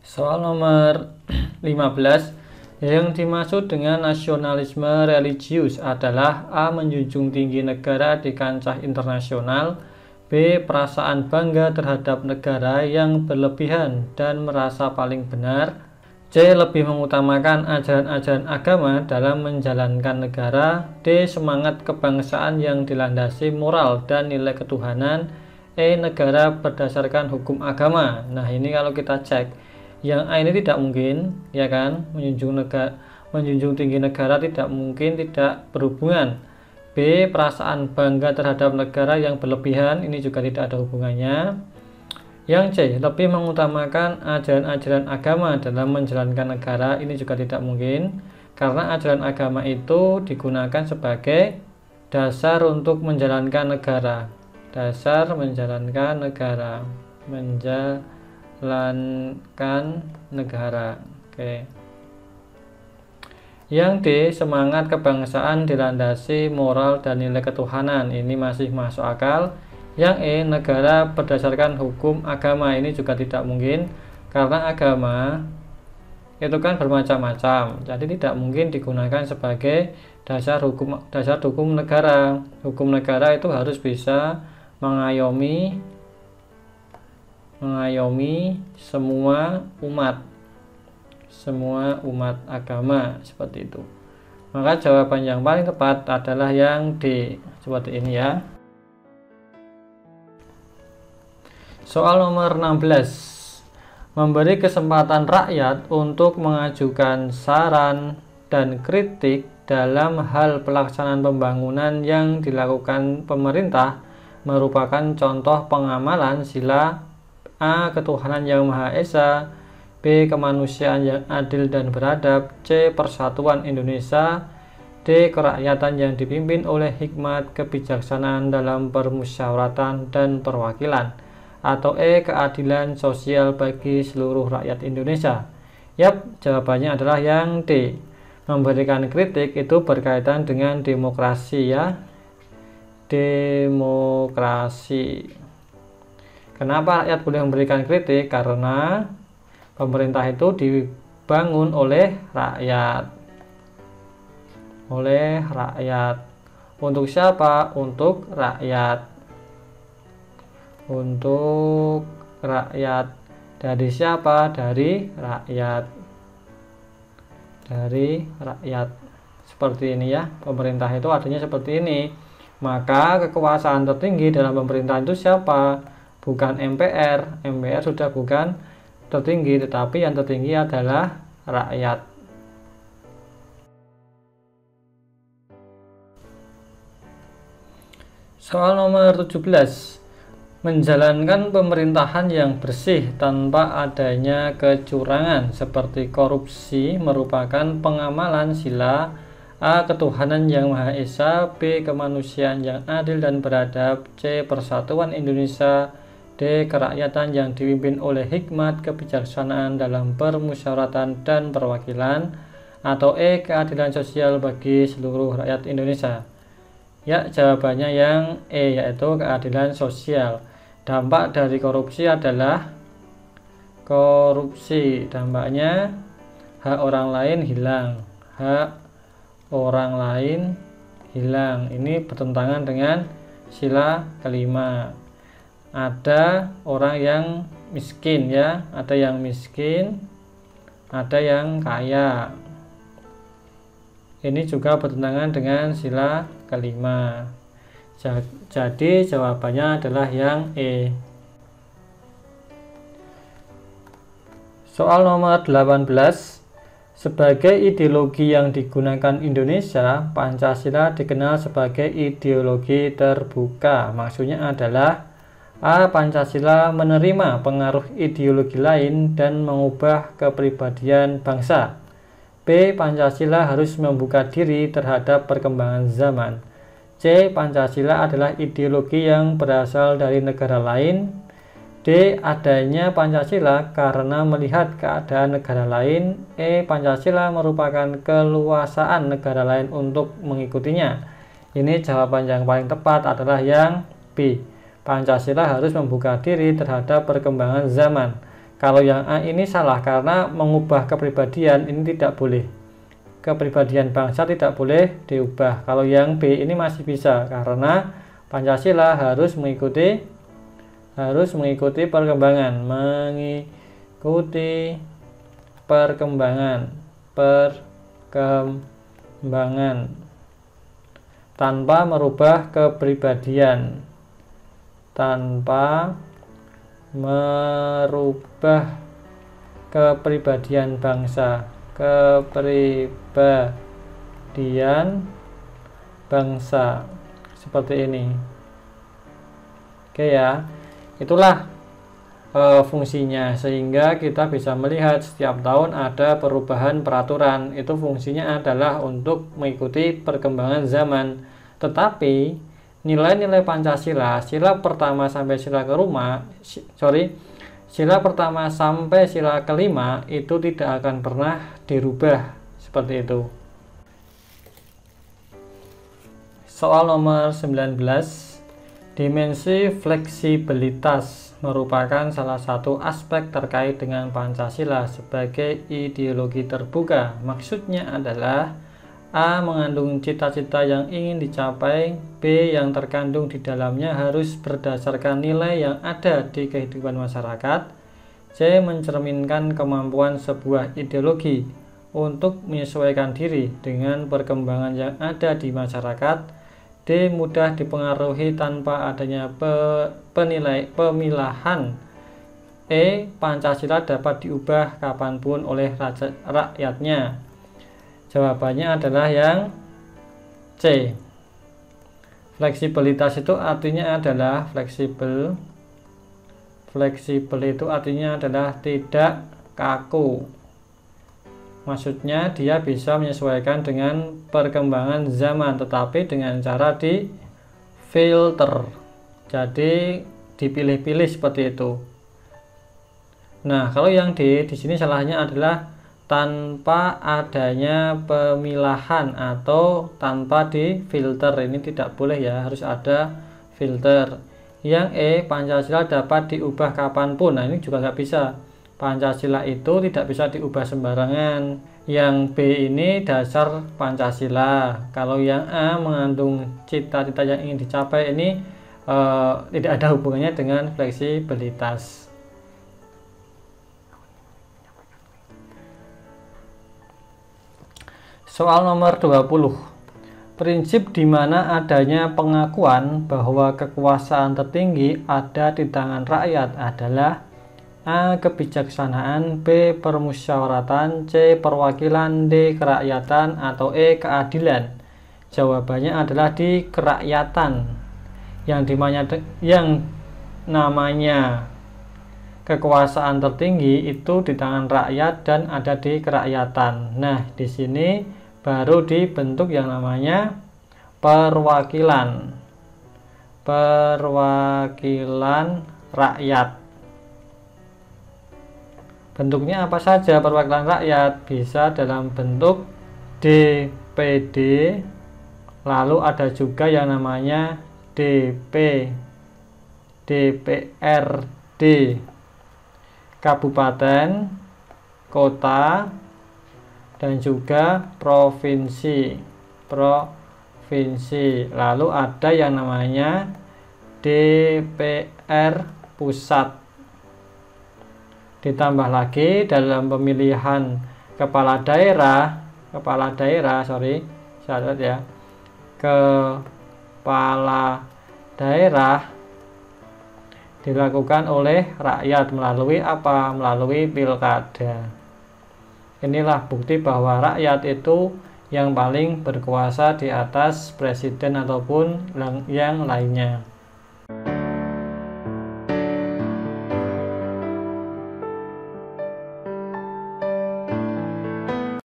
Soal nomor 15, yang dimaksud dengan nasionalisme religius adalah A. Menjunjung tinggi negara di kancah internasional, B. Perasaan bangga terhadap negara yang berlebihan dan merasa paling benar, C. Lebih mengutamakan ajaran-ajaran agama dalam menjalankan negara, D. Semangat kebangsaan yang dilandasi moral dan nilai ketuhanan, E. Negara berdasarkan hukum agama. Nah, ini kalau kita cek yang A ini tidak mungkin, ya kan, menjunjung tinggi negara tidak mungkin, tidak berhubungan. B. Perasaan bangga terhadap negara yang berlebihan, ini juga tidak ada hubungannya. Yang C. Lebih mengutamakan ajaran-ajaran agama dalam menjalankan negara, ini juga tidak mungkin, karena ajaran agama itu digunakan sebagai dasar untuk menjalankan negara. Dasar menjalankan negara, Oke. Yang D. Semangat kebangsaan dilandasi moral dan nilai ketuhanan, ini masih masuk akal. Yang E. Negara berdasarkan hukum agama, ini juga tidak mungkin, karena agama itu kan bermacam-macam, jadi tidak mungkin digunakan sebagai dasar hukum negara. Hukum negara itu harus bisa mengayomi semua umat agama, seperti itu. Maka jawaban yang paling tepat adalah yang D, seperti ini ya. Soal nomor 16, memberi kesempatan rakyat untuk mengajukan saran dan kritik dalam hal pelaksanaan pembangunan yang dilakukan pemerintah merupakan contoh pengamalan sila A. Ketuhanan yang Maha Esa, B. Kemanusiaan yang adil dan beradab, C. Persatuan Indonesia, D. Kerakyatan yang dipimpin oleh hikmat kebijaksanaan dalam permusyawaratan dan perwakilan, atau E. Keadilan sosial bagi seluruh rakyat Indonesia. Yap, jawabannya adalah yang D. Memberikan kritik itu berkaitan dengan demokrasi ya. Demokrasi. Kenapa rakyat boleh memberikan kritik? Karena pemerintah itu dibangun oleh rakyat. Untuk siapa? Untuk rakyat. Dari siapa? Dari rakyat. Seperti ini ya. Pemerintah itu artinya seperti ini. Maka kekuasaan tertinggi dalam pemerintahan itu siapa? Bukan MPR. MPR sudah bukan tertinggi, tetapi yang tertinggi adalah rakyat. Soal nomor 17, menjalankan pemerintahan yang bersih tanpa adanya kecurangan seperti korupsi merupakan pengamalan sila A. Ketuhanan yang Maha Esa, B. Kemanusiaan yang adil dan beradab, C. Persatuan Indonesia, D. Kerakyatan yang dipimpin oleh hikmat kebijaksanaan dalam permusyawaratan dan perwakilan, atau E. Keadilan sosial bagi seluruh rakyat Indonesia. Ya, jawabannya yang E, yaitu keadilan sosial. Dampak dari korupsi adalah dampaknya hak orang lain hilang. Ini bertentangan dengan sila kelima. Ada orang yang miskin ya, ada yang kaya. Ini juga bertentangan dengan sila kelima. Jadi jawabannya adalah yang E. Soal nomor 18, sebagai ideologi yang digunakan Indonesia, Pancasila dikenal sebagai ideologi terbuka. Maksudnya adalah A. Pancasila menerima pengaruh ideologi lain dan mengubah kepribadian bangsa. B. Pancasila harus membuka diri terhadap perkembangan zaman. C. Pancasila adalah ideologi yang berasal dari negara lain. D. Adanya Pancasila karena melihat keadaan negara lain. E. Pancasila merupakan keluasaan negara lain untuk mengikutinya. Ini jawaban yang paling tepat adalah yang B. Pancasila harus membuka diri terhadap perkembangan zaman. Kalau yang A ini salah karena mengubah kepribadian ini tidak boleh. Kepribadian bangsa tidak boleh diubah. Kalau yang B ini masih bisa karena Pancasila harus mengikuti perkembangan, tanpa merubah kepribadian, bangsa, seperti ini. Oke ya, itulah fungsinya, sehingga kita bisa melihat setiap tahun ada perubahan peraturan. Itu fungsinya adalah untuk mengikuti perkembangan zaman. Tetapi nilai-nilai Pancasila, sila pertama sampai sila kelima itu tidak akan pernah dirubah seperti itu. Soal nomor 19, dimensi fleksibilitas merupakan salah satu aspek terkait dengan Pancasila sebagai ideologi terbuka. Maksudnya adalah A. Mengandung cita-cita yang ingin dicapai. B. Yang terkandung di dalamnya harus berdasarkan nilai yang ada di kehidupan masyarakat. C. Mencerminkan kemampuan sebuah ideologi untuk menyesuaikan diri dengan perkembangan yang ada di masyarakat. D. Mudah dipengaruhi tanpa adanya pemilahan. E. Pancasila dapat diubah kapanpun oleh rakyatnya. Jawabannya adalah yang C. Fleksibilitas itu artinya adalah fleksibel itu artinya adalah tidak kaku. Maksudnya dia bisa menyesuaikan dengan perkembangan zaman, tetapi dengan cara di filter. Jadi dipilih-pilih seperti itu. Nah, kalau yang D di sini salahnya adalah tanpa adanya pemilahan atau tanpa difilter. Ini tidak boleh ya, harus ada filter. Yang E, Pancasila dapat diubah kapanpun. Nah, ini juga nggak bisa. Pancasila itu tidak bisa diubah sembarangan. Yang B ini dasar Pancasila. Kalau yang A mengandung cita-cita yang ingin dicapai, ini tidak ada hubungannya dengan fleksibilitas. Soal nomor 20. Prinsip di mana adanya pengakuan bahwa kekuasaan tertinggi ada di tangan rakyat adalah A. Kebijaksanaan, B. Permusyawaratan, C. Perwakilan, D. Kerakyatan, atau E. Keadilan. Jawabannya adalah di kerakyatan. Yang namanya kekuasaan tertinggi itu di tangan rakyat dan ada di kerakyatan. Nah, di sini baru dibentuk yang namanya perwakilan rakyat. Bentuknya apa saja perwakilan rakyat? Bisa dalam bentuk DPD, lalu ada juga yang namanya DPRD kabupaten, kota, dan juga provinsi. Lalu ada yang namanya DPR pusat. Ditambah lagi dalam pemilihan kepala daerah, kepala daerah dilakukan oleh rakyat melalui apa? Melalui pilkada. Inilah bukti bahwa rakyat itu yang paling berkuasa di atas presiden ataupun yang lainnya.